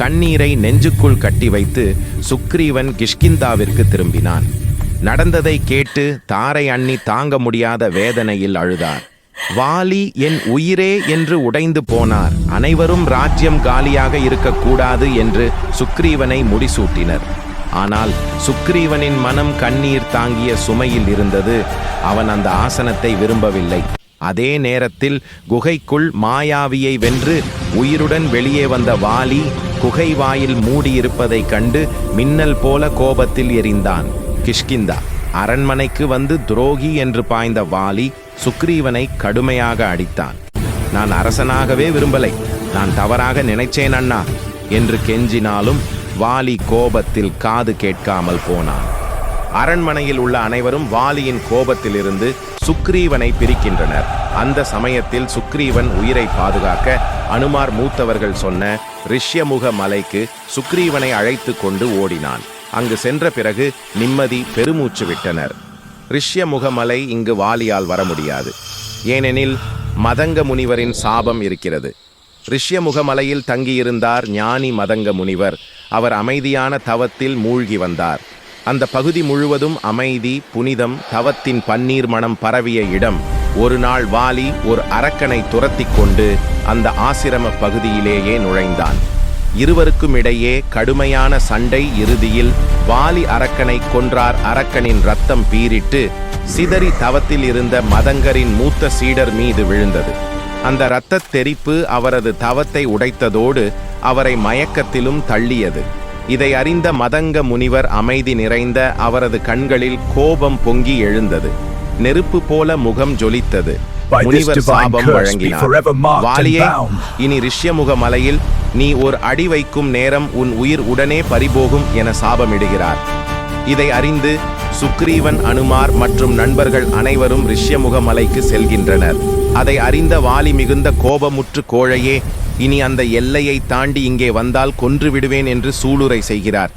கண்ணீரை நெஞ்சுக்குள் கட்டி வைத்து சுக்ரீவன் கிஷ்கிந்தாவிற்கு திரும்பினான். நடந்ததை கேட்டு தாரை அண்ணி தாங்க முடியாத வேதனையில் அழுதார். வாலி என் உயிரே என்று உடைந்து போனார். அனைவரும் ராஜ்யம் காலியாக இருக்கக்கூடாது என்று சுக்ரீவனை முடிசூட்டினர். ஆனால் சுக்ரீவனின் மனம் கண்ணீர் தாங்கிய சுமையில் இருந்தது. அவன் அந்த ஆசனத்தை விரும்பவில்லை. அதே நேரத்தில் குகைக்குள் மாயாவியை வென்று உயிருடன் வெளியே வந்த வாலி குகை வாயில் மூடியிருப்பதைக் கண்டு மின்னல் போல கோபத்தில் எரிந்தான். கிஷ்கிந்தா அரண்மனைக்கு வந்து துரோகி என்று பாய்ந்த வாலி சுக்ரீவனை கடுமையாக அடித்தான். நான் அரசனாகவே விரும்பலை, நான் தவறாக நினைச்சேன் அண்ணா என்று கெஞ்சினாலும் வாலி கோபத்தில் காது கேட்காமல் போனான். அரண்மனையில் உள்ள அனைவரும் வாலியின் கோபத்திலிருந்து சுக்ரீவனை பிரிக்கின்றனர். அந்த சமயத்தில் சுக்ரீவன் உயிரை பாதுகாக்க அனுமார் மூத்தவர்கள் சொன்ன ரிஷ்யமுக மலைக்கு சுக்ரீவனை அழைத்து கொண்டு ஓடினான். அங்கு சென்ற பிறகு நிம்மதி பெருமூச்சு விட்டனர். ரிஷ்யமுக மலை இங்கு வாலியால் வர முடியாது. ஏனெனில் மதங்க முனிவரின் சாபம் இருக்கிறது. ரிஷ்யமுக மலையில் தங்கியிருந்தார் ஞானி மதங்க முனிவர். அவர் அமைதியான தவத்தில் மூழ்கி வந்தார். அந்த பகுதி முழுவதும் அமைதி, புனிதம், தவத்தின் பன்னீர் மணம் பரவிய இடம். ஒரு நாள் வாலி ஒரு அரக்கனை துரத்தி கொண்டு அந்த ஆசிரம பகுதியிலேயே நுழைந்தான். இருவருக்கும் இடையே கடுமையான சண்டை. இறுதியில் வாலி அரக்கனை கொன்றார். அரக்கனின் ரத்தம் பீரிட்டு சிதறி தவத்தில் இருந்த மதங்கரின் மூத்த சீடர் மீது விழுந்தது. அந்த இரத்தத் தெரிப்பு அவரது தவத்தை உடைத்ததோடு அவரை மயக்கத்திலும் தள்ளியது. இதை அறிந்த மதங்க முனிவர் அமைதி நிறைந்த அவரது கண்களில் கோபம் பொங்கி எழுந்தது. நெருப்பு போல முகம் ஜொலித்தது. முனிவர் சாபம் வழங்கினார். வாலியே, இனி ரிஷ்யமுக மலையில் நீ ஒரு அடி வைக்கும் நேரம் உன் உயிர் உடனே பறிபோகும் என சாபமிடுகிறார். இதை அறிந்து சுக்ரீவன், அனுமார் மற்றும் நண்பர்கள் அனைவரும் ரிஷ்யமுக மலைக்கு செல்கின்றனர். அதை அறிந்த வாலி மிகுந்த கோபமுற்று கோழையே, இனி அந்த எல்லையை தாண்டி இங்கே வந்தால் கொன்று விடுவேன் என்று சூளுரை செய்கிறார்.